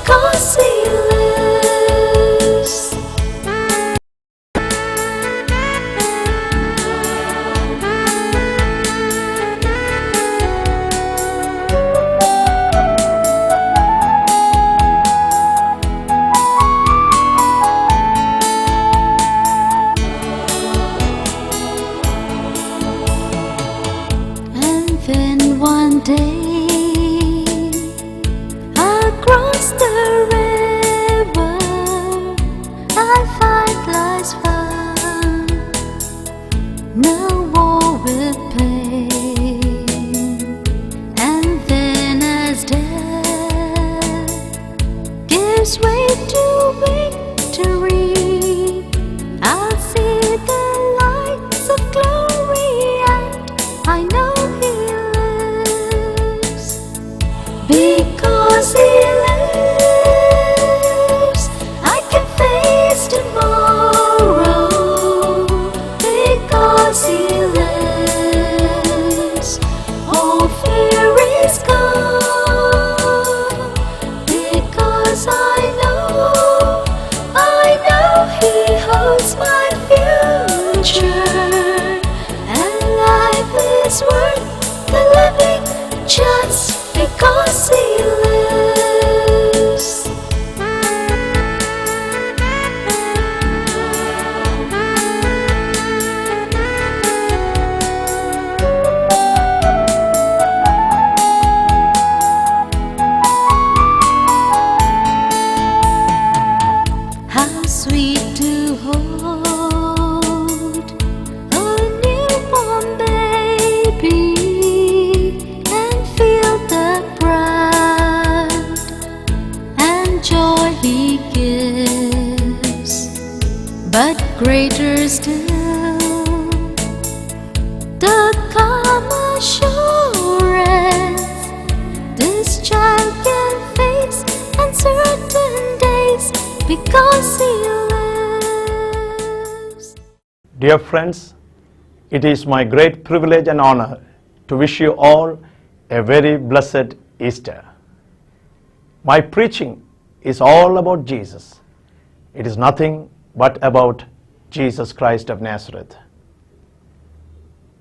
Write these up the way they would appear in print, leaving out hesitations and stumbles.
because He lives. And then one day across the river I'll find life's fun, no war with pain. And then as death gives way to victory, I'll see the lights of glory, and I know He lives. Because He lives, I can face tomorrow. Because He lives, all fear is gone. Because I know He holds my future, and life is worth the living just because He lives. How sweet to hold a newborn baby and feel the pride and joy He gives. But greater still, the calm assurance this child can face uncertain days because He lives. Dear friends, it is my great privilege and honor to wish you all a very blessed Easter. My preaching is all about Jesus. It is nothing but about Jesus Christ of Nazareth.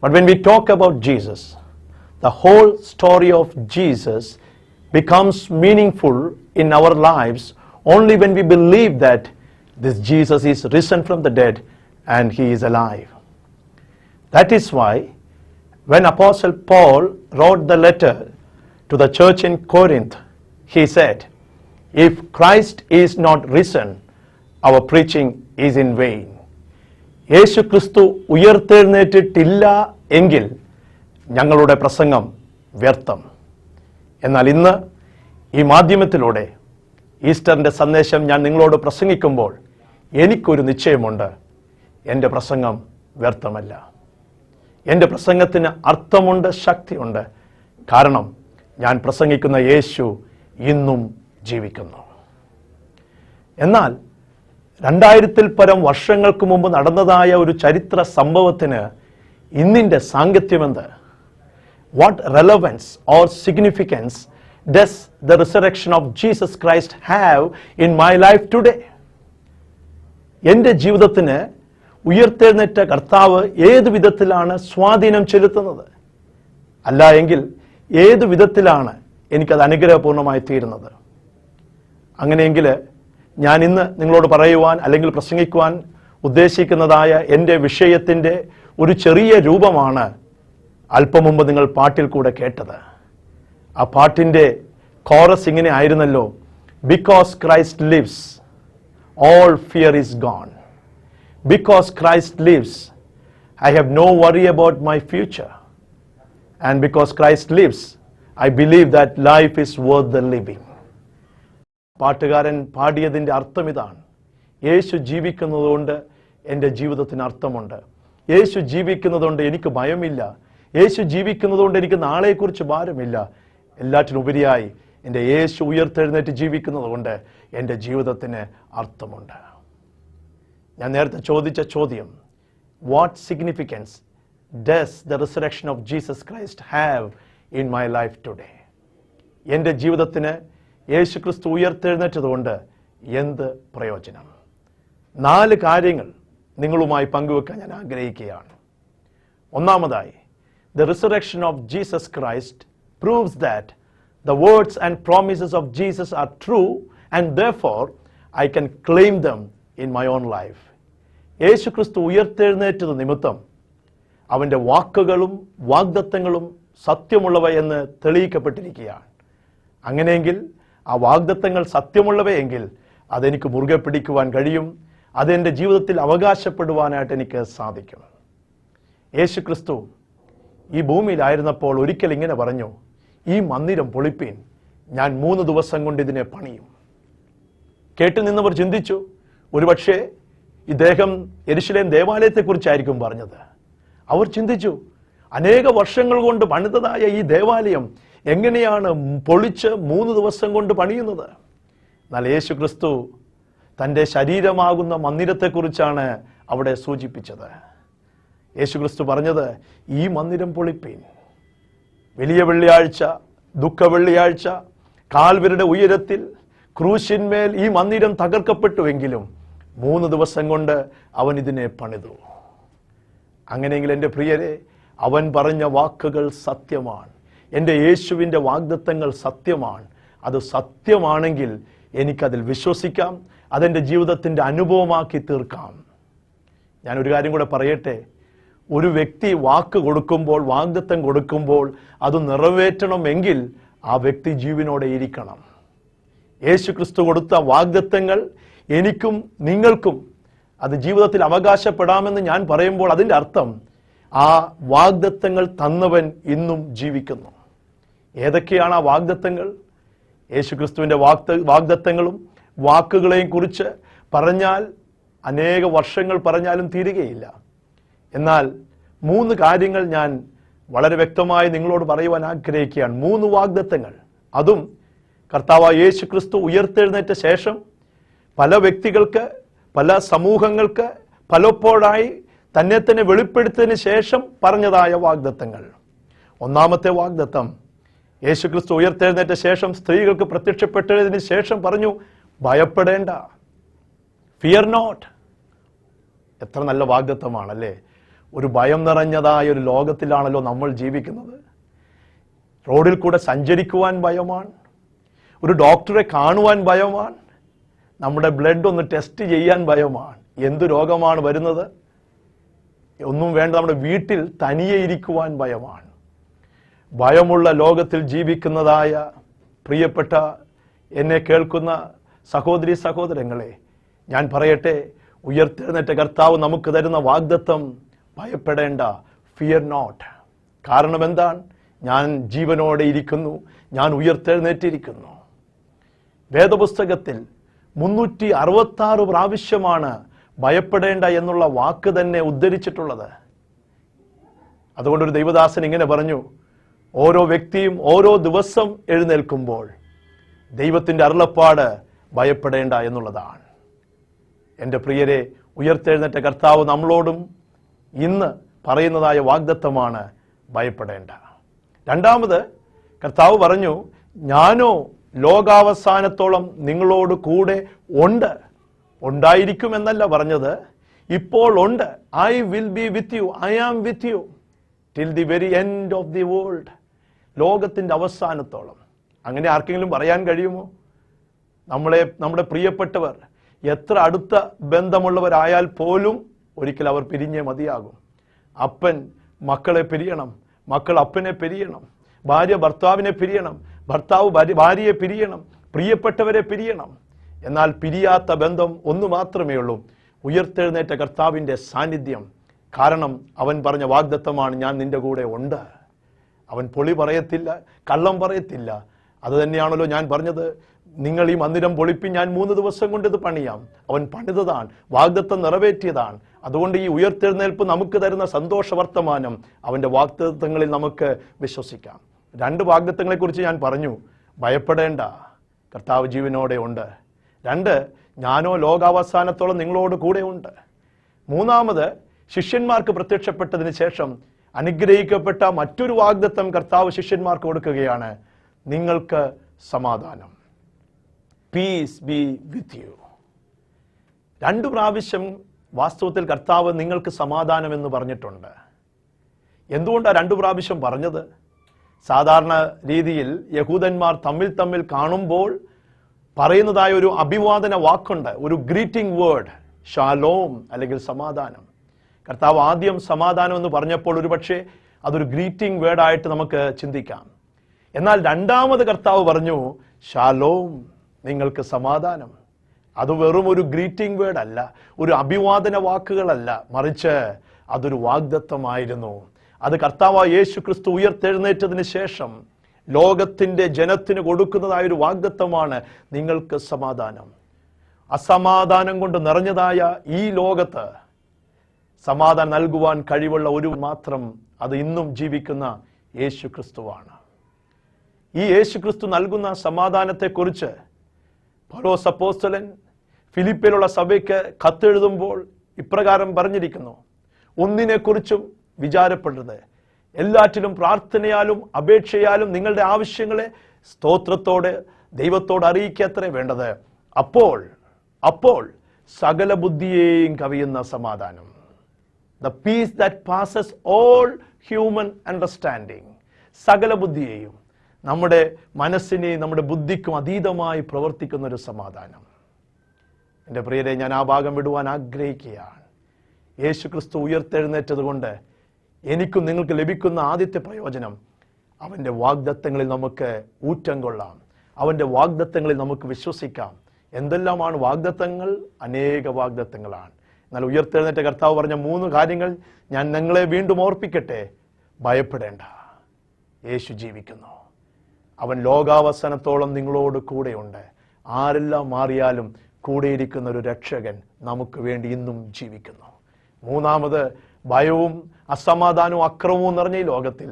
But when we talk about Jesus, the whole story of Jesus becomes meaningful in our lives only when we believe that this Jesus is risen from the dead and He is alive. That is why when Apostle Paul wrote the letter to the church in Corinth, he said, "If Christ is not risen, our preaching is in vain." യേശു ക്രിസ്തു ഉയർത്തെഴുന്നേറ്റിട്ടില്ല എങ്കിൽ ഞങ്ങളുടെ പ്രസംഗം വ്യർത്ഥം. എന്നാൽ ഇന്ന് ഈ മാധ്യമത്തിലൂടെ ഈസ്റ്ററിൻ്റെ സന്ദേശം ഞാൻ നിങ്ങളോട് പ്രസംഗിക്കുമ്പോൾ എനിക്കൊരു നിശ്ചയമുണ്ട്, എൻ്റെ പ്രസംഗം വ്യർത്ഥമല്ല. എൻ്റെ പ്രസംഗത്തിന് അർത്ഥമുണ്ട്, ശക്തിയുണ്ട്. കാരണം ഞാൻ പ്രസംഗിക്കുന്ന യേശു ഇന്നും ജീവിക്കുന്നു. എന്നാൽ 2000-ൽ പരം വർഷങ്ങൾക്ക് മുമ്പ് നടന്നതായ ഒരു ചരിത്ര സംഭവത്തിന് ഇന്നിൻ്റെ സാങ്കത്യമെന്ത്? What relevance or significance does the resurrection of Jesus Christ have in my life today? എൻ്റെ ജീവിതത്തിന് ഉയർത്തെഴുന്നേറ്റ കർത്താവ് ഏത് വിധത്തിലാണ് സ്വാധീനം ചെലുത്തുന്നത്? അല്ല എങ്കിൽ ഏത് വിധത്തിലാണ് എനിക്കത് അനുഗ്രഹപൂർണ്ണമായി തീരുന്നത്? അങ്ങനെയെങ്കിൽ ഞാൻ ഇന്ന് നിങ്ങളോട് പറയുവാൻ അല്ലെങ്കിൽ പ്രസംഗിക്കുവാൻ ഉദ്ദേശിക്കുന്നതായ എൻ്റെ വിഷയത്തിൻ്റെ ഒരു ചെറിയ രൂപമാണ് അല്പം മുമ്പ് നിങ്ങൾ പാട്ടിൽ കൂടെ കേട്ടത്. ആ പാട്ടിൻ്റെ കോറസ് ഇങ്ങനെ ആയിരുന്നല്ലോ, because Christ lives all fear is gone. Because Christ lives, I have no worry about my future. And because Christ lives, I believe that life is worth the living. പാട്ടുകാരൻ പാടിയതിൻ്റെ അർത്ഥം ഇതാണ്. യേശു ജീവിക്കുന്നതുകൊണ്ട് എൻ്റെ ജീവിതത്തിന് അർത്ഥമുണ്ട്. യേശു ജീവിക്കുന്നതുകൊണ്ട് എനിക്ക് ഭയമില്ല. യേശു ജീവിക്കുന്നതുകൊണ്ട് എനിക്ക് നാളെക്കുറിച്ച് ഭാരമില്ല. എല്ലാറ്റിനുപരിയായി എൻ്റെ യേശു ഉയർത്തെഴുന്നേറ്റ് ജീവിക്കുന്നതുകൊണ്ട് എൻ്റെ ജീവിതത്തിന് അർത്ഥമുണ്ട്. ഞാൻ നേരത്തെ ചോദിച്ച ചോദ്യം, what significance does the resurrection of Jesus Christ have in my life today? എൻ്റെ ജീവിതത്തിന് യേശുക്രിസ്തു ഉയർത്തെഴുന്നേറ്റതുകൊണ്ട് എന്ത് പ്രയോജനം? 4 കാര്യങ്ങൾ നിങ്ങളുമായി പങ്കുവെക്കാൻ ഞാൻ ആഗ്രഹിക്കുകയാണ്. ഒന്നാമതായി, the resurrection of Jesus Christ proves that the words and promises of Jesus are true and therefore I can claim them in my own life. യേശുക്രിസ്തു ഉയർത്തെഴുന്നേറ്റത് നിമിത്തം അവൻ്റെ വാക്കുകളും വാഗ്ദത്തങ്ങളും സത്യമുള്ളവ എന്ന് തെളിയിക്കപ്പെട്ടിരിക്കുകയാണ്. അങ്ങനെയെങ്കിൽ ആ വാഗ്ദത്തങ്ങൾ സത്യമുള്ളവയെങ്കിൽ അതെനിക്ക് മുറുകെ പിടിക്കുവാൻ കഴിയും. അതെൻ്റെ ജീവിതത്തിൽ അവകാശപ്പെടുവാനായിട്ട് എനിക്ക് സാധിക്കും. യേശുക്രിസ്തു ഈ ഭൂമിയിലായിരുന്നപ്പോൾ ഒരിക്കൽ ഇങ്ങനെ പറഞ്ഞു, ഈ മന്ദിരം പൊളിപ്പീൻ, ഞാൻ 3 ദിവസം കൊണ്ട് ഇതിനെ പണിയും. കേട്ടു നിന്നവർ ചിന്തിച്ചു, ഒരുപക്ഷെ ഇദ്ദേഹം യെരുശലേം ദേവാലയത്തെക്കുറിച്ചായിരിക്കും പറഞ്ഞത്. അവർ ചിന്തിച്ചു, അനേക വർഷങ്ങൾ കൊണ്ട് പണിതതായ ഈ ദേവാലയം എങ്ങനെയാണ് പൊളിച്ച് 3 ദിവസം കൊണ്ട് പണിയുന്നത്? എന്നാൽ യേശുക്രിസ്തു തൻ്റെ ശരീരമാകുന്ന മന്ദിരത്തെക്കുറിച്ചാണ് അവിടെ സൂചിപ്പിച്ചത്. യേശുക്രിസ്തു പറഞ്ഞത്, ഈ മന്ദിരം പൊളിപ്പീൻ. വലിയ വെള്ളിയാഴ്ച, ദുഃഖ വെള്ളിയാഴ്ച, കാൽവരിയുടെ ഉയരത്തിൽ ക്രൂശിന്മേൽ ഈ മന്ദിരം തകർക്കപ്പെട്ടുവെങ്കിലും 3 ദിവസം കൊണ്ട് അവൻ ഇതിനെ പണിതു. അങ്ങനെയെങ്കിൽ എൻ്റെ പ്രിയരെ, അവൻ പറഞ്ഞ വാക്കുകൾ സത്യമാണ്. എൻ്റെ യേശുവിൻ്റെ വാഗ്ദത്തങ്ങൾ സത്യമാണ്. അത് സത്യമാണെങ്കിൽ എനിക്കതിൽ വിശ്വസിക്കാം, അതെൻ്റെ ജീവിതത്തിൻ്റെ അനുഭവമാക്കി തീർക്കാം. ഞാനൊരു കാര്യം കൂടെ പറയട്ടെ. ഒരു വ്യക്തി വാക്ക് കൊടുക്കുമ്പോൾ, വാഗ്ദത്തം കൊടുക്കുമ്പോൾ അത് നിറവേറ്റണമെങ്കിൽ ആ വ്യക്തി ജീവനോടെ ഇരിക്കണം. യേശുക്രിസ്തു കൊടുത്ത വാഗ്ദത്തങ്ങൾ എനിക്കും നിങ്ങൾക്കും അത് ജീവിതത്തിൽ അവകാശപ്പെടാമെന്ന് ഞാൻ പറയുമ്പോൾ അതിൻ്റെ അർത്ഥം ആ വാഗ്ദത്തങ്ങൾ തന്നവൻ ഇന്നും ജീവിക്കുന്നു. ഏതൊക്കെയാണ് ആ വാഗ്ദത്തങ്ങൾ? യേശുക്രിസ്തുവിൻ്റെ വാഗ്ദത്തങ്ങളും വാക്കുകളെയും കുറിച്ച് പറഞ്ഞാൽ അനേക വർഷങ്ങൾ പറഞ്ഞാലും തീരുകയില്ല. എന്നാൽ 3 കാര്യങ്ങൾ ഞാൻ വളരെ വ്യക്തമായി നിങ്ങളോട് പറയുവാൻ ആഗ്രഹിക്കുകയാണ്. 3 വാഗ്ദത്തങ്ങൾ. അതും കർത്താവായ യേശുക്രിസ്തു ഉയർത്തെഴുന്നേറ്റ ശേഷം പല വ്യക്തികൾക്ക്, പല സമൂഹങ്ങൾക്ക് പലപ്പോഴായി തന്നെ തന്നെ വെളിപ്പെടുത്തിയതിന് ശേഷം പറഞ്ഞതായ വാഗ്ദത്തങ്ങൾ. ഒന്നാമത്തെ വാഗ്ദത്തം, യേശുക്രിസ്തു ഉയർത്തെഴുന്നേറ്റ ശേഷം സ്ത്രീകൾക്ക് പ്രത്യക്ഷപ്പെട്ടതിന് ശേഷം പറഞ്ഞു, ഭയപ്പെടേണ്ട, ഫിയർ നോട്ട്. എത്ര നല്ല വാഗ്ദത്തമാണല്ലേ! ഒരു ഭയം നിറഞ്ഞതായ ഒരു ലോകത്തിലാണല്ലോ നമ്മൾ ജീവിക്കുന്നത്. റോഡിൽ കൂടെ സഞ്ചരിക്കുവാൻ ഭയമാണ്, ഒരു ഡോക്ടറെ കാണുവാൻ ഭയമാണ്, നമ്മുടെ ബ്ലഡ് ഒന്ന് ടെസ്റ്റ് ചെയ്യാൻ ഭയമാണ്. എന്തു രോഗമാണ് വരുന്നത്? ഒന്നും വേണ്ട, നമ്മുടെ വീട്ടിൽ തനിയെ ഇരിക്കുവാൻ ഭയമാണ്. ഭയമുള്ള ലോകത്തിൽ ജീവിക്കുന്നതായ പ്രിയപ്പെട്ട എന്നെ കേൾക്കുന്ന സഹോദരി സഹോദരങ്ങളെ, ഞാൻ പറയട്ടെ, ഉയർത്തെഴുന്നേറ്റ കർത്താവ് നമുക്ക് തരുന്ന വാഗ്ദത്തം, ഭയപ്പെടേണ്ട, ഫിയർ നോട്ട്. കാരണം എന്താണ്? ഞാൻ ജീവനോടെ ഇരിക്കുന്നു, ഞാൻ ഉയർത്തെഴുന്നേറ്റിരിക്കുന്നു. വേദപുസ്തകത്തിൽ 366 പ്രാവശ്യമാണ് ഭയപ്പെടേണ്ട എന്നുള്ള വാക്ക് തന്നെ ഉദ്ധരിച്ചിട്ടുള്ളത്. അതുകൊണ്ടൊരു ദൈവദാസൻ ഇങ്ങനെ പറഞ്ഞു, ഓരോ വ്യക്തിയും ഓരോ ദിവസം എഴുന്നേൽക്കുമ്പോൾ ദൈവത്തിൻ്റെ അരുളപ്പാട് ഭയപ്പെടേണ്ട എന്നുള്ളതാണ്. എൻ്റെ പ്രിയരെ, ഉയർത്തെഴുന്നേറ്റ കർത്താവ് നമ്മളോടും ഇന്ന് പറയുന്നതായ വാഗ്ദത്തമാണ് ഭയപ്പെടേണ്ട. രണ്ടാമത് കർത്താവ് പറഞ്ഞു, ഞാനോ ലോകാവസാനത്തോളം നിങ്ങളോട് കൂടെ ഉണ്ട്. ഉണ്ടായിരിക്കുമെന്നല്ല പറഞ്ഞത്, ഇപ്പോൾ ഉണ്ട്. I will be with you, I am with you till the very end of the world. ലോകത്തിൻ്റെ അവസാനത്തോളം. അങ്ങനെ ആർക്കെങ്കിലും പറയാൻ കഴിയുമോ? നമ്മുടെ പ്രിയപ്പെട്ടവർ എത്ര അടുത്ത ബന്ധമുള്ളവരായാൽ പോലും ഒരിക്കൽ അവർ പിരിഞ്ഞേ മതിയാകും. അപ്പൻ മക്കളെ പിരിയണം, മക്കൾ അപ്പനെ പിരിയണം, ഭാര്യ ഭർത്താവിനെ പിരിയണം, ഭർത്താവ് ഭാര്യയെ പിരിയണം, പ്രിയപ്പെട്ടവരെ പിരിയണം. എന്നാൽ പിരിയാത്ത ബന്ധം ഒന്ന് മാത്രമേ ഉള്ളൂ, ഉയർത്തെഴുന്നേറ്റ കർത്താവിൻ്റെ സാന്നിധ്യം. കാരണം അവൻ പറഞ്ഞ വാഗ്ദത്തമാണ്, ഞാൻ നിന്റെ കൂടെ ഉണ്ട്. അവൻ പൊളി പറയത്തില്ല, കള്ളം പറയത്തില്ല. അത് തന്നെയാണല്ലോ ഞാൻ പറഞ്ഞത്, നിങ്ങൾ ഈ മന്ദിരം പൊളിപ്പി, ഞാൻ 3 ദിവസം കൊണ്ട് ഇത് പണിയാം. അവൻ പണിതതാണ്, വാഗ്ദത്തം നിറവേറ്റിയതാണ്. അതുകൊണ്ട് ഈ ഉയർത്തെഴുന്നേൽപ്പ് നമുക്ക് തരുന്ന സന്തോഷ വർത്തമാനം അവൻ്റെ വാഗ്ദത്തങ്ങളിൽ നമുക്ക് വിശ്വസിക്കാം. 2 വാഗ്ദത്തങ്ങളെക്കുറിച്ച് ഞാൻ പറഞ്ഞു. ഭയപ്പെടേണ്ട, കർത്താവ് ജീവനോടെ ഉണ്ട്. 2, ഞാനോ ലോകാവസാനത്തോളം നിങ്ങളോട് കൂടെ ഉണ്ട്. 3, ശിഷ്യന്മാർക്ക് പ്രത്യക്ഷപ്പെട്ടതിന് ശേഷം അനുഗ്രഹിക്കപ്പെട്ട മറ്റൊരു വാഗ്ദത്തം കർത്താവ് ശിഷ്യന്മാർക്ക് കൊടുക്കുകയാണ്, നിങ്ങൾക്ക് സമാധാനം. Piece B with U. 2 പ്രാവശ്യം വാസ്തവത്തിൽ കർത്താവ് നിങ്ങൾക്ക് സമാധാനം എന്ന് പറഞ്ഞിട്ടുണ്ട്. എന്തുകൊണ്ടാണ് 2 പ്രാവശ്യം പറഞ്ഞത്? സാധാരണ രീതിയിൽ യഹൂദന്മാർ തമ്മിൽ കാണുമ്പോൾ പറയുന്നതായ ഒരു അഭിവാദന വാക്കുണ്ട്, ഒരു ഗ്രീറ്റിംഗ് വേർഡ്, ഷാലോം അല്ലെങ്കിൽ സമാധാനം. കർത്താവ് ആദ്യം സമാധാനം എന്ന് പറഞ്ഞപ്പോൾ ഒരുപക്ഷെ അതൊരു ഗ്രീറ്റിംഗ് വേർഡായിട്ട് നമുക്ക് ചിന്തിക്കാം. എന്നാൽ രണ്ടാമത് കർത്താവ് പറഞ്ഞു ഷാലോം, നിങ്ങൾക്ക് സമാധാനം. അത് വെറും ഒരു ഗ്രീറ്റിംഗ് വേർഡ് അല്ല, ഒരു അഭിവാദന വാക്കുകളല്ല, മറിച്ച് അതൊരു വാഗ്ദത്തമായിരുന്നു. അത് കർത്താവായ യേശു ക്രിസ്തു ഉയർത്തെഴുന്നേറ്റതിന് ശേഷം ലോകത്തിന്റെ ജനത്തിന് കൊടുക്കുന്നതായ ഒരു വാഗ്ദത്തമാണ്, നിങ്ങൾക്ക് സമാധാനം. അസമാധാനം കൊണ്ട് നിറഞ്ഞതായ ഈ ലോകത്ത് സമാധാനം നൽകുവാൻ കഴിവുള്ള ഒരു മാത്രം, അത് ഇന്നും ജീവിക്കുന്ന യേശു ക്രിസ്തുവാണ്. ഈ യേശു ക്രിസ്തു നൽകുന്ന സമാധാനത്തെക്കുറിച്ച് പൗലോസ് അപ്പോസ്തലൻ ഫിലിപ്പിലുള്ള സഭയ്ക്ക് കത്തെഴുതുമ്പോൾ ഇപ്രകാരം പറഞ്ഞിരിക്കുന്നു: ഒന്നിനെക്കുറിച്ചും വിചാരപ്പെടരുത്, എല്ലാറ്റിലും പ്രാർത്ഥനയാലും അപേക്ഷയാലും നിങ്ങളുടെ ആവശ്യങ്ങളെ സ്തോത്രത്തോടെ ദൈവത്തോട് അറിയിക്കത്രേ വേണ്ടത്. അപ്പോൾ സകല ബുദ്ധിയെയും കവിയുന്ന സമാധാനം, the peace that passes all human understanding, സകല ബുദ്ധിയെയും, നമ്മുടെ മനസ്സിനെയും നമ്മുടെ ബുദ്ധിക്കും അതീതമായി പ്രവർത്തിക്കുന്ന ഒരു സമാധാനം. എൻ്റെ പ്രിയരെ, ഞാൻ ആ ഭാഗം വിടുവാൻ ആഗ്രഹിക്കുകയാണ്. യേശു ക്രിസ്തു ഉയർത്തെഴുന്നേറ്റത് കൊണ്ട് എനിക്കും നിങ്ങൾക്ക് ലഭിക്കുന്ന ആദ്യത്തെ പ്രയോജനം, അവൻ്റെ വാഗ്ദത്തങ്ങളിൽ നമുക്ക് ഊറ്റം കൊള്ളാം, അവൻ്റെ വാഗ്ദത്തങ്ങളിൽ നമുക്ക് വിശ്വസിക്കാം. എന്തെല്ലാമാണ് വാഗ്ദത്തങ്ങൾ? അനേക വാഗ്ദത്തങ്ങളാണ്. എന്നാൽ ഉയർത്തെഴുന്നേറ്റ കർത്താവ് പറഞ്ഞ 3 കാര്യങ്ങൾ ഞാൻ നിങ്ങളെ വീണ്ടും ഓർപ്പിക്കട്ടെ. ഭയപ്പെടേണ്ട, യേശു ജീവിക്കുന്നു. അവൻ ലോകാവസാനത്തോളം നിങ്ങളോട് കൂടെയുണ്ട്. ആരെല്ലാം മാറിയാലും കൂടെയിരിക്കുന്ന ഒരു രക്ഷകൻ നമുക്ക് വേണ്ടി ഇന്നും ജീവിക്കുന്നു. 3ാമത്, ഭയവും അസമാധാനവും അക്രമവും നിറഞ്ഞ ഈ ലോകത്തിൽ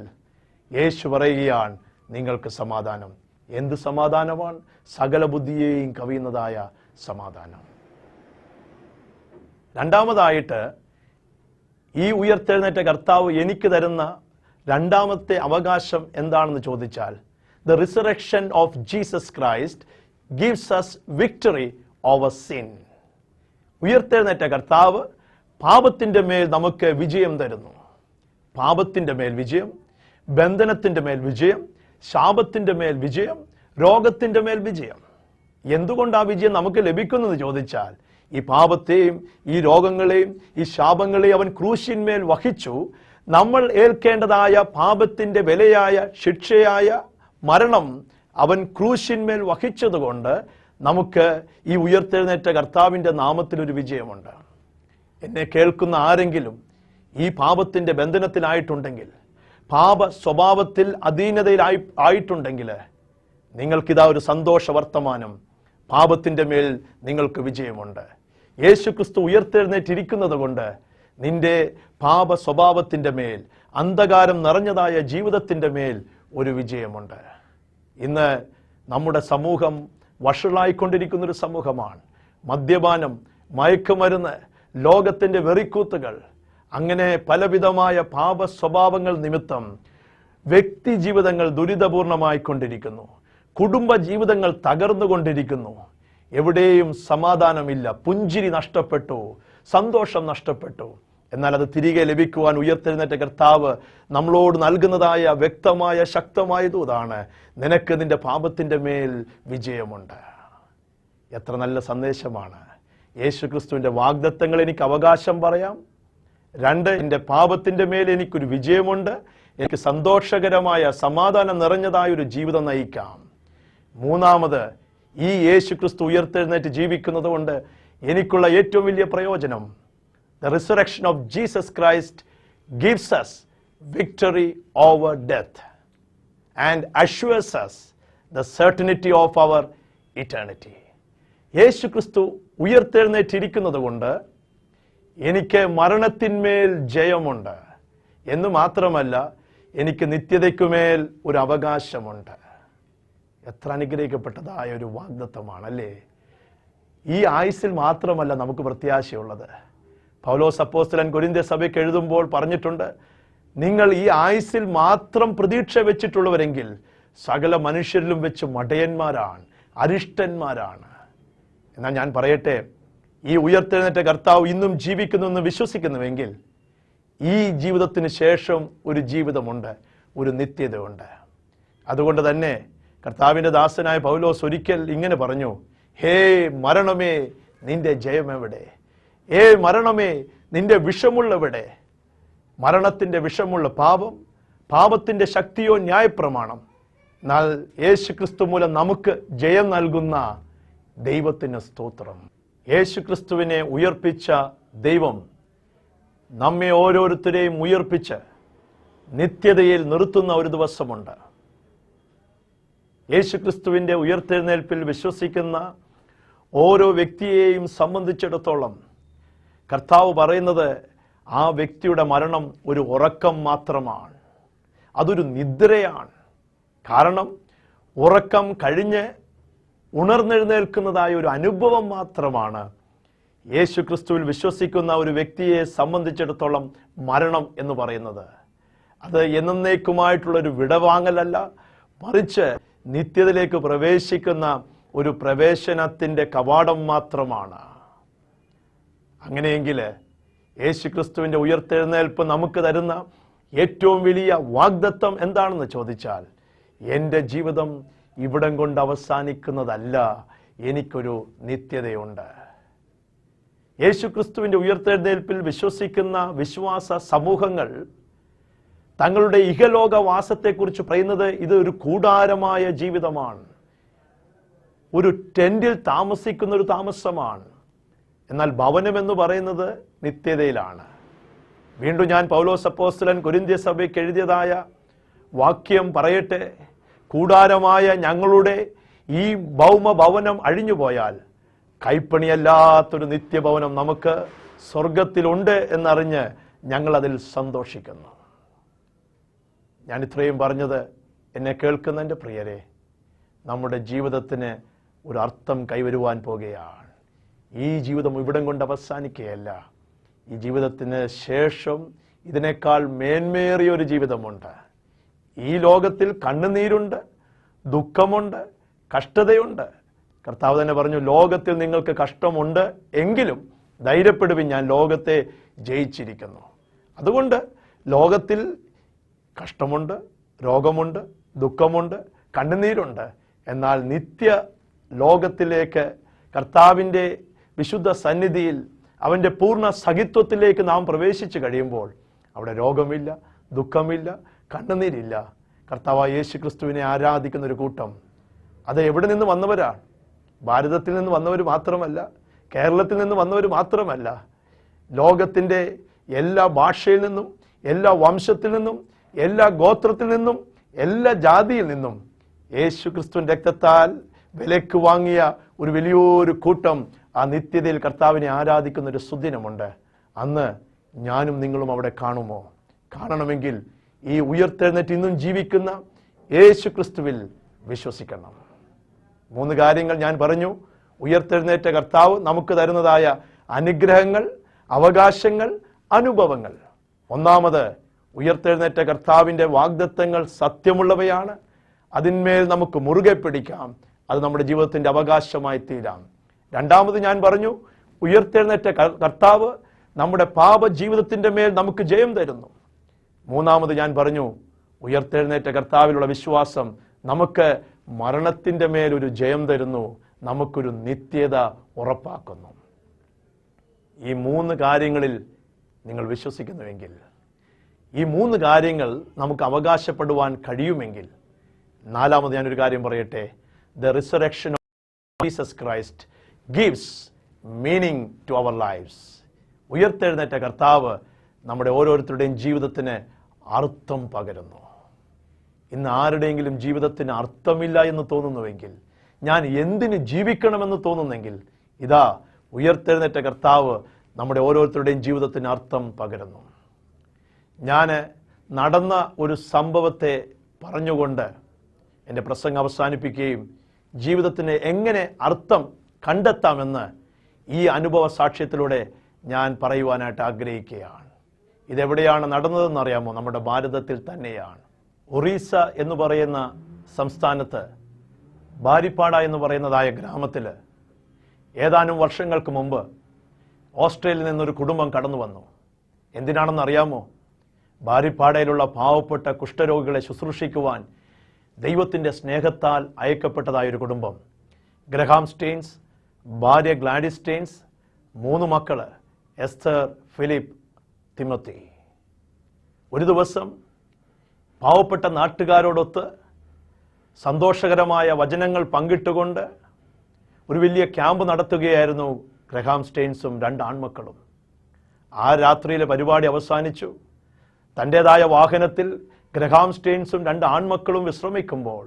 യേശു പറയുകയാണ്, നിങ്ങൾക്ക് സമാധാനം. എന്ത് സമാധാനമാണ്? സകല ബുദ്ധിയെയും കവിയുന്നതായ സമാധാനം. 2ാമതായിട്ട്, ഈ ഉയർത്തെഴുന്നേറ്റ കർത്താവ് എനിക്ക് തരുന്ന 2ാമത്തെ അവകാശം എന്താണെന്ന് ചോദിച്ചാൽ, the resurrection of Jesus Christ gives us victory over sin. ഉയർത്തെഴുന്നേറ്റ കർത്താവ് പാപത്തിന്റെ മേൽ നമുക്ക് വിജയം തരുന്നു. പാപത്തിന്റെ മേൽ വിജയം, ബന്ധനത്തിന്റെ മേൽ വിജയം, ശാപത്തിന്റെ മേൽ വിജയം, രോഗത്തിന്റെ മേൽ വിജയം. എന്തുകൊണ്ട് ആ വിജയം നമുക്ക് ലഭിക്കുന്നെന്ന് ചോദിച്ചാൽ, ഈ പാപത്തെയും ഈ രോഗങ്ങളെയും ഈ ശാപങ്ങളെയും അവൻ ക്രൂശിന്മേൽ വഹിച്ചു. നമ്മൾ ഏൽക്കേണ്ടതായ പാപത്തിന്റെ വിലയായ ശിക്ഷയായ മരണം അവൻ ക്രൂശിന്മേൽ വഹിച്ചതുകൊണ്ട് നമുക്ക് ഈ ഉയർത്തെഴുന്നേറ്റ കർത്താവിന്റെ നാമത്തിൽ ഒരു വിജയമുണ്ട്. എന്നെ കേൾക്കുന്ന ആരെങ്കിലും ഈ പാപത്തിന്റെ ബന്ധനത്തിലായിട്ടുണ്ടെങ്കിൽ, പാപ സ്വഭാവത്തിൽ ആയിട്ടുണ്ടെങ്കിൽ, നിങ്ങൾക്കിതാ ഒരു സന്തോഷ വർത്തമാനം, പാപത്തിന്റെ മേൽ നിങ്ങൾക്ക് വിജയമുണ്ട്. യേശു ക്രിസ്തു ഉയർത്തെഴുന്നേറ്റിരിക്കുന്നത് കൊണ്ട് നിന്റെ പാപ സ്വഭാവത്തിന്റെ മേൽ, അന്ധകാരം നിറഞ്ഞതായ ജീവിതത്തിന്റെ മേൽ ഒരു വിജയമുണ്ട്. ഇന്ന് നമ്മുടെ സമൂഹം വഷളായിക്കൊണ്ടിരിക്കുന്നൊരു സമൂഹമാണ്. മദ്യപാനം, മയക്കുമരുന്ന്, ലോകത്തിന്റെ വെറിക്കൂത്തുകൾ, അങ്ങനെ പലവിധമായ പാപ സ്വഭാവങ്ങൾ നിമിത്തം വ്യക്തി ജീവിതങ്ങൾ ദുരിതപൂർണമായിക്കൊണ്ടിരിക്കുന്നു. കുടുംബ ജീവിതങ്ങൾ തകർന്നുകൊണ്ടിരിക്കുന്നു. എവിടെയും സമാധാനമില്ല. പുഞ്ചിരി നഷ്ടപ്പെട്ടു, സന്തോഷം നഷ്ടപ്പെട്ടു. എന്നാൽ അത് തിരികെ ലഭിക്കുവാൻ ഉയർത്തെഴുന്നേറ്റ കർത്താവ് നമ്മളോട് നൽകുന്നതായ വ്യക്തമായ ശക്തമായ ദൂതാണ്, നിനക്ക് നിന്റെ പാപത്തിന്റെ മേൽ വിജയമുണ്ട്. എത്ര നല്ല സന്ദേശമാണ്! യേശു ക്രിസ്തുവിന്റെ വാഗ്ദത്തങ്ങൾ എനിക്ക് അവകാശം പറയാം. 2, എൻ്റെ പാപത്തിന്റെ മേൽ എനിക്കൊരു വിജയമുണ്ട്. എനിക്ക് സന്തോഷകരമായ സമാധാനം നിറഞ്ഞതായ ഒരു ജീവിതം നയിക്കാം. 3ാമത്, ഈ യേശു ക്രിസ്തു ഉയർത്തെഴുന്നേറ്റ് ജീവിക്കുന്നത് കൊണ്ട് എനിക്കുള്ള ഏറ്റവും വലിയ പ്രയോജനം, the resurrection of Jesus Christ gives us victory over death and assures us the certainty of our eternity. യേശു ക്രിസ്തു ഉയർത്തെഴുന്നേറ്റിരിക്കുന്നത് കൊണ്ട് എനിക്ക് മരണത്തിന്മേൽ ജയമുണ്ട് എന്ന് മാത്രമല്ല, എനിക്ക് നിത്യതയ്ക്കുമേൽ ഒരു അവകാശമുണ്ട്. എത്ര അനുഗ്രഹിക്കപ്പെട്ടതായ ഒരു വാഗ്ദത്തമാണല്ലേ! ഈ ആയുസ്സിൽ മാത്രമല്ല നമുക്ക് പ്രത്യാശയുള്ളത്. പൗലോസ് അപ്പോസ്തലൻ കൊരിന്ത്യ സഭയ്ക്ക് എഴുതുമ്പോൾ പറഞ്ഞിട്ടുണ്ട്, നിങ്ങൾ ഈ ആയുസ്സിൽ മാത്രം പ്രതീക്ഷ വെച്ചിട്ടുള്ളവരെങ്കിൽ സകല മനുഷ്യരിലും വെച്ച് മടയന്മാരാണ്. അരിഷ്ടന്മാരാണ്. എന്നാൽ ഞാൻ പറയട്ടെ, ഈ ഉയർത്തെഴുന്നേറ്റ കർത്താവ് ഇന്നും ജീവിക്കുന്നുവെന്ന് വിശ്വസിക്കുന്നുവെങ്കിൽ ഈ ജീവിതത്തിന് ശേഷം ഒരു ജീവിതമുണ്ട്, ഒരു നിത്യതയുണ്ട്. അതുകൊണ്ട് തന്നെ കർത്താവിൻ്റെ ദാസനായ പൗലോസ് ഒരിക്കൽ ഇങ്ങനെ പറഞ്ഞു, ഹേ മരണമേ നിന്റെ ജയമെവിടെ? ഹേ മരണമേ നിന്റെ വിഷമുള്ളവിടെ? മരണത്തിൻ്റെ വിഷമുള്ള പാപം, പാപത്തിൻ്റെ ശക്തിയോ ന്യായപ്രമാണം. എന്നാൽ യേശു ക്രിസ്തു മൂലം നമുക്ക് ജയം നൽകുന്ന ദൈവത്തിന് സ്തോത്രം. യേശു ക്രിസ്തുവിനെ ഉയർപ്പിച്ച ദൈവം നമ്മെ ഓരോരുത്തരെയും ഉയർപ്പിച്ച് നിത്യതയിൽ നിർത്തുന്ന ഒരു ദിവസമുണ്ട്. യേശു ക്രിസ്തുവിൻ്റെ ഉയർത്തെഴുന്നേൽപ്പിൽ വിശ്വസിക്കുന്ന ഓരോ വ്യക്തിയെയും സംബന്ധിച്ചിടത്തോളം കർത്താവ് പറയുന്നത് ആ വ്യക്തിയുടെ മരണം ഒരു ഉറക്കം മാത്രമാണ്, അതൊരു നിദ്രയാണ്. കാരണം ഉറക്കം കഴിഞ്ഞ് ഉണർന്നെഴുന്നേൽക്കുന്നതായ ഒരു അനുഭവം മാത്രമാണ് യേശു ക്രിസ്തുവിൽ വിശ്വസിക്കുന്ന ഒരു വ്യക്തിയെ സംബന്ധിച്ചിടത്തോളം മരണം എന്ന് പറയുന്നത്. അത് എന്നേക്കുമായിട്ടുള്ളൊരു വിടവാങ്ങലല്ല, മറിച്ച് നിത്യതയിലേക്ക് പ്രവേശിക്കുന്ന ഒരു പ്രവേശനത്തിൻ്റെ കവാടം മാത്രമാണ്. അങ്ങനെയെങ്കിൽ യേശു ക്രിസ്തുവിൻ്റെ ഉയർത്തെഴുന്നേൽപ്പ് നമുക്ക് തരുന്ന ഏറ്റവും വലിയ വാഗ്ദത്തം എന്താണെന്ന് ചോദിച്ചാൽ, എൻ്റെ ജീവിതം ഇവിടം കൊണ്ട് അവസാനിക്കുന്നതല്ല, എനിക്കൊരു നിത്യതയുണ്ട്. യേശു ക്രിസ്തുവിൻ്റെ ഉയർത്തെഴുന്നേൽപ്പിൽ വിശ്വസിക്കുന്ന വിശ്വാസ സമൂഹങ്ങൾ തങ്ങളുടെ ഇഹലോകവാസത്തെക്കുറിച്ച് പറയുന്നത് ഇത് ഒരു കൂടാരമായ ജീവിതമാണ്, ഒരു ടെന്റിൽ താമസിക്കുന്ന ഒരു താമസമാണ്. എന്നാൽ ഭവനം എന്ന് പറയുന്നത് നിത്യതയിലാണ്. വീണ്ടും ഞാൻ പൗലോസ് അപ്പോസ്തലൻ കൊരിന്ത്യ സഭയ്ക്ക് എഴുതിയതായ വാക്യം പറയട്ടെ, കൂടാരമായ ഞങ്ങളുടെ ഈ ഭൗമഭവനം അഴിഞ്ഞുപോയാൽ കൈപ്പണിയല്ലാത്തൊരു നിത്യഭവനം നമുക്ക് സ്വർഗത്തിലുണ്ട് എന്നറിഞ്ഞ് ഞങ്ങളതിൽ സന്തോഷിക്കുന്നു. ഞാൻ ഇത്രയും പറഞ്ഞത് എന്നെ കേൾക്കുന്ന എൻ്റെ പ്രിയരെ, നമ്മുടെ ജീവിതത്തിന് ഒരു അർത്ഥം കൈവരുവാൻ പോകുകയാണ്. ഈ ജീവിതം ഇവിടം കൊണ്ട് അവസാനിക്കുകയല്ല. ഈ ജീവിതത്തിന് ശേഷം ഇതിനേക്കാൾ മേന്മേറിയ ഒരു ജീവിതമുണ്ട്. ഈ ലോകത്തിൽ കണ്ണുനീരുണ്ട്, ദുഃഖമുണ്ട്, കഷ്ടതയുണ്ട്. കർത്താവ് തന്നെ പറഞ്ഞു, ലോകത്തിൽ നിങ്ങൾക്ക് കഷ്ടമുണ്ട്, എങ്കിലും ധൈര്യപ്പെടുവിൻ, ഞാൻ ലോകത്തെ ജയിച്ചിരിക്കുന്നു. അതുകൊണ്ട് ലോകത്തിൽ കഷ്ടമുണ്ട്, രോഗമുണ്ട്, ദുഃഖമുണ്ട്, കണ്ണുനീരുണ്ട്. എന്നാൽ നിത്യ ലോകത്തിലേക്ക്, കർത്താവിൻ്റെ വിശുദ്ധ സന്നിധിയിൽ, അവൻ്റെ പൂർണ്ണ സഹിത്വത്തിലേക്ക് നാം പ്രവേശിച്ചു കഴിയുമ്പോൾ അവിടെ രോഗമില്ല, ദുഃഖമില്ല, കണ്ണുനീരില്ല. കർത്താവായ യേശു ക്രിസ്തുവിനെ ആരാധിക്കുന്ന ഒരു കൂട്ടം, അത് എവിടെ നിന്ന് വന്നവരാണ്? ഭാരതത്തിൽ നിന്ന് വന്നവർ മാത്രമല്ല, കേരളത്തിൽ നിന്ന് വന്നവർ മാത്രമല്ല, ലോകത്തിൻ്റെ എല്ലാ ഭാഷയിൽ നിന്നും, എല്ലാ വംശത്തിൽ നിന്നും, എല്ലാ ഗോത്രത്തിൽ നിന്നും, എല്ലാ ജാതിയിൽ നിന്നും യേശു ക്രിസ്തുവിൻ്റെ രക്തത്താൽ വിലക്ക് വാങ്ങിയ ഒരു വലിയൊരു കൂട്ടം ആ നിത്യതയിൽ കർത്താവിനെ ആരാധിക്കുന്ന ഒരു സുദിനമുണ്ട്. അന്ന് ഞാനും നിങ്ങളും അവിടെ കാണുമോ? കാണണമെങ്കിൽ ഈ ഉയർത്തെഴുന്നേറ്റ് ഇന്നും ജീവിക്കുന്ന യേശു ക്രിസ്തുവിൽ വിശ്വസിക്കണം. 3 കാര്യങ്ങൾ ഞാൻ പറഞ്ഞു. ഉയർത്തെഴുന്നേറ്റ കർത്താവ് നമുക്ക് തരുന്നതായ അനുഗ്രഹങ്ങൾ, അവകാശങ്ങൾ, അനുഭവങ്ങൾ. ഒന്നാമത്, ഉയർത്തെഴുന്നേറ്റ കർത്താവിൻ്റെ വാഗ്ദത്തങ്ങൾ സത്യമുള്ളവയാണ്. അതിന്മേൽ നമുക്ക് മുറുകെ പിടിക്കാം, അത് നമ്മുടെ ജീവിതത്തിൻ്റെ അവകാശമായി തീരാം. രണ്ടാമത് ഞാൻ പറഞ്ഞു, ഉയർത്തെഴുന്നേറ്റ കർത്താവ് നമ്മുടെ പാപ ജീവിതത്തിൻ്റെ മേൽ നമുക്ക് ജയം തരുന്നു. മൂന്നാമത് ഞാൻ പറഞ്ഞു, ഉയർത്തെഴുന്നേറ്റ കർത്താവിലുള്ള വിശ്വാസം നമുക്ക് മരണത്തിൻ്റെ മേൽ ഒരു ജയം തരുന്നു, നമുക്കൊരു നിത്യത ഉറപ്പാക്കുന്നു. ഈ 3 കാര്യങ്ങളിൽ നിങ്ങൾ വിശ്വസിക്കുന്നുവെങ്കിൽ, ഈ 3 കാര്യങ്ങൾ നമുക്ക് അവകാശപ്പെടുവാൻ കഴിയുമെങ്കിൽ, നാലാമത് ഞാനൊരു കാര്യം പറയട്ടെ. The resurrection of Jesus Christ gives meaning to our lives. ഉയർത്തെഴുന്നേറ്റ കർത്താവ് നമ്മുടെ ഓരോരുത്തരുടെയും ജീവിതത്തിന് അർത്ഥം പകരുന്നു. ഇന്ന് ആരുടെയെങ്കിലും ജീവിതത്തിന് അർത്ഥമില്ല എന്ന് തോന്നുന്നുവെങ്കിൽ, ഞാൻ എന്തിന് ജീവിക്കണമെന്ന് തോന്നുന്നെങ്കിൽ, ഇതാ ഉയർത്തെഴുന്നേറ്റ കർത്താവ് നമ്മുടെ ഓരോരുത്തരുടെയും ജീവിതത്തിന് അർത്ഥം പകരുന്നു. ഞാൻ നടന്ന ഒരു സംഭവത്തെ പറഞ്ഞുകൊണ്ട് എൻ്റെ പ്രസംഗം അവസാനിപ്പിക്കുകയും ജീവിതത്തിന് എങ്ങനെ അർത്ഥം കണ്ടെത്താമെന്ന് ഈ അനുഭവ സാക്ഷ്യത്തിലൂടെ ഞാൻ പറയുവാനായിട്ട് ആഗ്രഹിക്കുകയാണ്. ഇതെവിടെയാണ് നടന്നതെന്നറിയാമോ? നമ്മുടെ ഭാരതത്തിൽ തന്നെയാണ്. ഒറീസ എന്ന് പറയുന്ന സംസ്ഥാനത്ത് ബാരിപ്പാട എന്ന് പറയുന്നതായ ഗ്രാമത്തിൽ ഏതാനും വർഷങ്ങൾക്ക് മുമ്പ് ഓസ്ട്രേലിയയിൽ നിന്നൊരു കുടുംബം കടന്നു വന്നു. എന്തിനാണെന്ന് അറിയാമോ? ബാരിപ്പാടയിലുള്ള പാവപ്പെട്ട കുഷ്ഠരോഗികളെ ശുശ്രൂഷിക്കുവാൻ ദൈവത്തിൻ്റെ സ്നേഹത്താൽ അയക്കപ്പെട്ടതായൊരു കുടുംബം. ഗ്രഹാം സ്റ്റെയിൻസ്, ഭാര്യ ഗ്ലാഡിസ് സ്റ്റെയിൻസ്, 3 മക്കൾ എസ്തർ, ഫിലിപ്പ്, തിമോത്തി. ഒരു ദിവസം പാവപ്പെട്ട നാട്ടുകാരോടൊത്ത് സന്തോഷകരമായ വചനങ്ങൾ പങ്കിട്ടുകൊണ്ട് ഒരു വലിയ ക്യാമ്പ് നടത്തുകയായിരുന്നു ഗ്രഹാം സ്റ്റെയിൻസും 2 ആൺമക്കളും. ആ രാത്രിയിലെ പരിപാടി അവസാനിച്ചു. തൻ്റെതായ വാഹനത്തിൽ ഗ്രഹാം സ്റ്റെയിൻസും 2 ആൺമക്കളും വിശ്രമിക്കുമ്പോൾ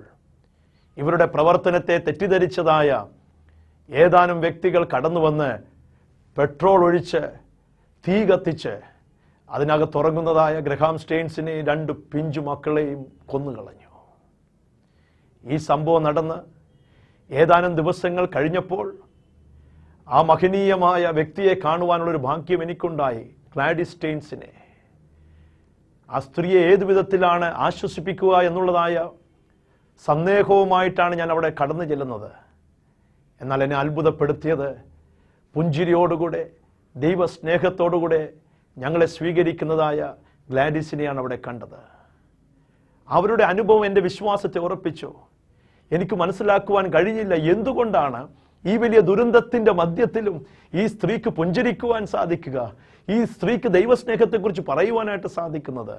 ഇവരുടെ പ്രവർത്തനത്തെ തെറ്റിദ്ധരിച്ചതായ ഏതാനും വ്യക്തികൾ കടന്നു വന്ന് പെട്രോൾ ഒഴിച്ച് തീ കത്തിച്ച് അതിനകത്തുറങ്ങുന്നതായ ഗ്രഹാം സ്റ്റെയിൻസിനെ 2 പിഞ്ചു മക്കളെയും കൊന്നുകളഞ്ഞു. ഈ സംഭവം നടന്ന് ഏതാനും ദിവസങ്ങൾ കഴിഞ്ഞപ്പോൾ ആ മഹനീയമായ വ്യക്തിയെ കാണുവാനുള്ളൊരു ഭാഗ്യം എനിക്കുണ്ടായി. ഗ്ലാഡിസ് സ്റ്റെയിൻസിനെ, ആ സ്ത്രീയെ ഏതു വിധത്തിലാണ് ആശ്വസിപ്പിക്കുക എന്നുള്ളതായ സന്ദേഹവുമായിട്ടാണ് ഞാൻ അവിടെ കടന്നു ചെല്ലുന്നത്. എന്നാൽ എന്നെ അത്ഭുതപ്പെടുത്തിയത് പുഞ്ചിരിയോടുകൂടെ ദൈവസ്നേഹത്തോടുകൂടെ ഞങ്ങളെ സ്വീകരിക്കുന്നതായ ഗ്ലാഡിസിനെയാണ് അവിടെ കണ്ടത്. അവരുടെ അനുഭവം എൻ്റെ വിശ്വാസത്തെ ഉറപ്പിച്ചു. എനിക്ക് മനസ്സിലാക്കുവാൻ കഴിഞ്ഞില്ല എന്തുകൊണ്ടാണ് ഈ വലിയ ദുരന്തത്തിൻ്റെ മധ്യത്തിലും ഈ സ്ത്രീക്ക് പുഞ്ചിരിക്കുവാൻ സാധിക്കുക, ഈ സ്ത്രീക്ക് ദൈവസ്നേഹത്തെക്കുറിച്ച് പറയുവാനായിട്ട് സാധിക്കുന്നത്.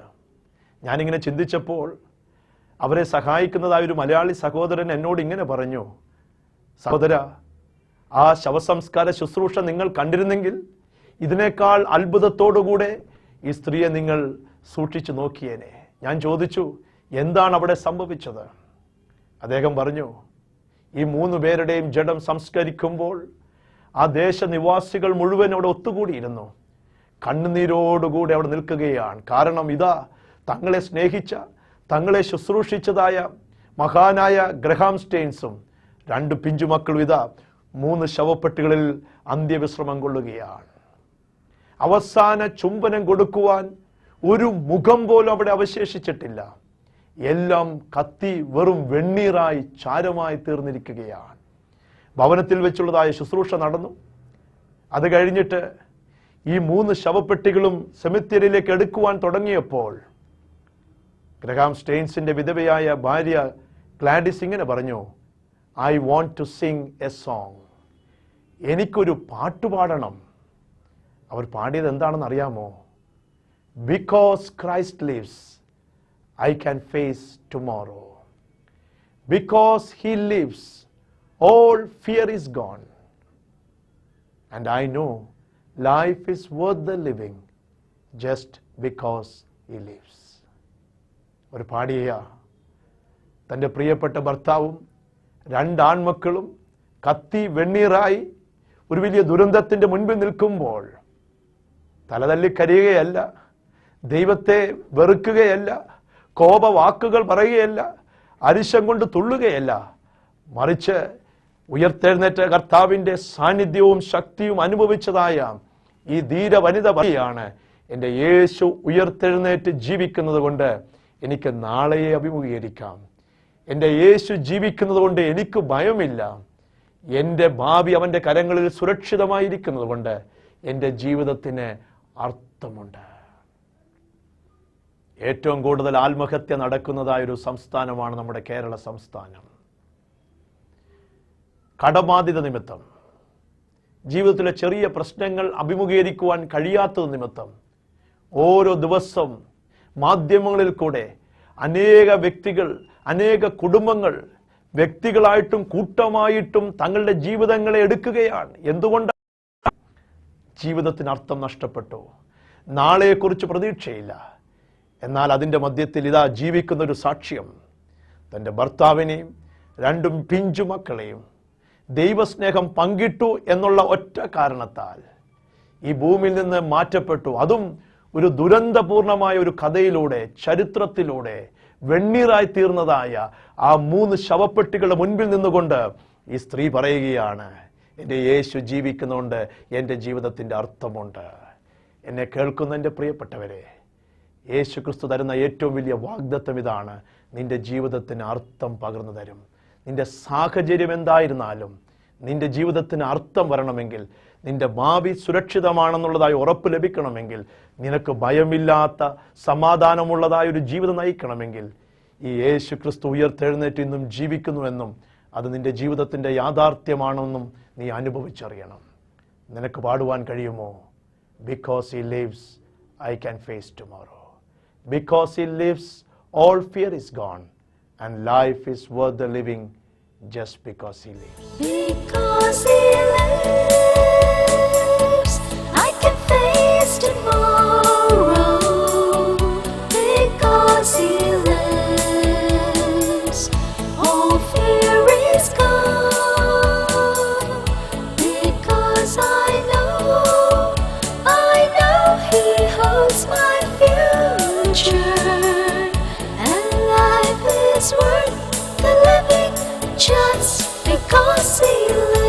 ഞാനിങ്ങനെ ചിന്തിച്ചപ്പോൾ അവരെ സഹായിക്കുന്നതായ ഒരു മലയാളി സഹോദരൻ എന്നോട് ഇങ്ങനെ പറഞ്ഞു, സഹോദര, ആ ശവസംസ്കാര ശുശ്രൂഷ നിങ്ങൾ കണ്ടിരുന്നെങ്കിൽ ഇതിനേക്കാൾ അത്ഭുതത്തോടുകൂടെ ഈ സ്ത്രീയെ നിങ്ങൾ സൂക്ഷിച്ചു നോക്കിയേനെ. ഞാൻ ചോദിച്ചു, എന്താണ് അവിടെ സംഭവിച്ചത്? അദ്ദേഹം പറഞ്ഞു, ഈ 3 പേരുടെയും ജഡം സംസ്കരിക്കുമ്പോൾ ആ ദേശനിവാസികൾ മുഴുവൻ അവിടെ ഒത്തുകൂടിയിരുന്നു. കണ്ണുനീരോടുകൂടി അവിടെ നിൽക്കുകയാണ്. കാരണം ഇതാ തങ്ങളെ സ്നേഹിച്ച, തങ്ങളെ ശുശ്രൂഷിച്ചതായ മഹാനായ ഗ്രഹാം സ്റ്റെയിൻസും 2 പിഞ്ചുമക്കളും ഇതാ 3 ശവപ്പെട്ടികളിൽ അന്ത്യവിശ്രമം കൊള്ളുകയാണ്. അവസാന ചുംബനം കൊടുക്കുവാൻ ഒരു മുഖം പോലും അവിടെ അവശേഷിച്ചിട്ടില്ല. എല്ലാം കത്തി വെറും വെണ്ണീറായി ചാരമായി തീർന്നിരിക്കുകയാണ്. ഭവനത്തിൽ വെച്ചുള്ളതായ ശുശ്രൂഷ നടന്നു. അത് കഴിഞ്ഞിട്ട് ഈ 3 ശവപ്പെട്ടികളും സെമിത്തേരിയിലേക്ക് എടുക്കുവാൻ തുടങ്ങിയപ്പോൾ ഗ്രഹാം സ്റ്റെയിൻസിന്റെ വിധവയായ ഭാര്യ ഗ്ലാഡിസ് ഇങ്ങനെ പറഞ്ഞു, I want to sing a song. എനിക്കൊരു പാട്ട് പാടണം. അവർ പാടിയത് എന്താണെന്ന് അറിയാമോ? Because Christ lives I can face tomorrow. Because he lives, all fear is gone. And I know life is worth the living just because he lives. ഒരു പാടിയ തൻ്റെ പ്രിയപ്പെട്ട ഭർത്താവും 2 ആൺമക്കളും കത്തി വെണ്ണീറായി ഒരു വലിയ ദുരന്തത്തിൻ്റെ മുൻപിൽ നിൽക്കുമ്പോൾ തലതല്ലി കരയുകയല്ല, ദൈവത്തെ വെറുക്കുകയല്ല, കോപവാക്കുകൾ പറയുകയല്ല, അരിശം കൊണ്ട് തുള്ളുകയല്ല, മറിച്ച് ഉയർത്തെഴുന്നേറ്റ കർത്താവിൻ്റെ സാന്നിധ്യവും ശക്തിയും അനുഭവിച്ചതായ ഈ ധീര വനിത പറയാണ്, എൻ്റെ യേശു ഉയർത്തെഴുന്നേറ്റ് ജീവിക്കുന്നത് കൊണ്ട് എനിക്ക് നാളെയെ അഭിമുഖീകരിക്കാം. എൻ്റെ യേശു ജീവിക്കുന്നത് കൊണ്ട് എനിക്ക് ഭയമില്ല. എൻ്റെ ഭാവി അവൻ്റെ കരങ്ങളിൽ സുരക്ഷിതമായിരിക്കുന്നത് കൊണ്ട് എൻ്റെ ജീവിതത്തിന് അർത്ഥമുണ്ട്. ഏറ്റവും കൂടുതൽ ആത്മഹത്യ നടക്കുന്നതായൊരു സംസ്ഥാനമാണ് നമ്മുടെ കേരള സംസ്ഥാനം. കടബാധ്യത നിമിത്തം, ജീവിതത്തിലെ ചെറിയ പ്രശ്നങ്ങൾ അഭിമുഖീകരിക്കുവാൻ കഴിയാത്തത് നിമിത്തം ഓരോ ദിവസം മാധ്യമങ്ങളിൽ കൂടെ അനേക വ്യക്തികൾ, അനേക കുടുംബങ്ങൾ വ്യക്തികളായിട്ടും കൂട്ടമായിട്ടും തങ്ങളുടെ ജീവിതങ്ങളെ എടുക്കുകയാണ്. എന്തുകൊണ്ടാണ്? ജീവിതത്തിന് അർത്ഥം നഷ്ടപ്പെട്ടു, നാളെയെക്കുറിച്ച് പ്രതീക്ഷയില്ല. എന്നാൽ അതിൻ്റെ മധ്യത്തിൽ ഇതാ ജീവിക്കുന്ന ഒരു സാക്ഷ്യം, തൻ്റെ ഭർത്താവിനെയും 2 പിഞ്ചു മക്കളെയും ദൈവസ്നേഹം പങ്കിട്ടു എന്നുള്ള ഒറ്റ കാരണത്താൽ ഈ ഭൂമിയിൽ നിന്ന് മാറ്റപ്പെട്ടു. അതും ഒരു ദുരന്തപൂർണമായ ഒരു കഥയിലൂടെ, ചരിത്രത്തിലൂടെ വെണ്ണീറായി തീർന്നതായ ആ 3 ശവപ്പെട്ടികളുടെ മുൻപിൽ നിന്നുകൊണ്ട് ഈ സ്ത്രീ പറയുകയാണ്, എൻ്റെ യേശു ജീവിക്കുന്നതുകൊണ്ട് എൻ്റെ ജീവിതത്തിൻ്റെ അർത്ഥമുണ്ട്. എന്നെ കേൾക്കുന്ന എൻ്റെ പ്രിയപ്പെട്ടവരെ, യേശു ക്രിസ്തു തരുന്ന ഏറ്റവും വലിയ വാഗ്ദത്തം ഇതാണ്, നിന്റെ ജീവിതത്തിന് അർത്ഥം പകർന്നു തരും. നിന്റെ സാഹചര്യം എന്തായിരുന്നാലും നിന്റെ ജീവിതത്തിന് അർത്ഥം വരണമെങ്കിൽ, നിന്റെ ഭാവി സുരക്ഷിതമാണെന്നുള്ളതായി ഉറപ്പ് ലഭിക്കണമെങ്കിൽ, നിനക്ക് ഭയമില്ലാത്ത സമാധാനമുള്ളതായ ഒരു ജീവിതം നയിക്കണമെങ്കിൽ, ഈ യേശു ക്രിസ്തു ഉയർത്തെഴുന്നേറ്റ് ഇന്നും ജീവിക്കുന്നുവെന്നും അത് നിന്റെ ജീവിതത്തിൻ്റെ യാഥാർത്ഥ്യമാണെന്നും നീ അനുഭവിച്ചറിയണം. നിനക്ക് പാടുവാൻ കഴിയുമോ? Because he lives I can face tomorrow. Because he lives all fear is gone and life is worth the living just because he lives. Because he lives, I can face tomorrow. Because he lives, all fear is gone. Because I know he holds my future. It's worth the living just because he lives.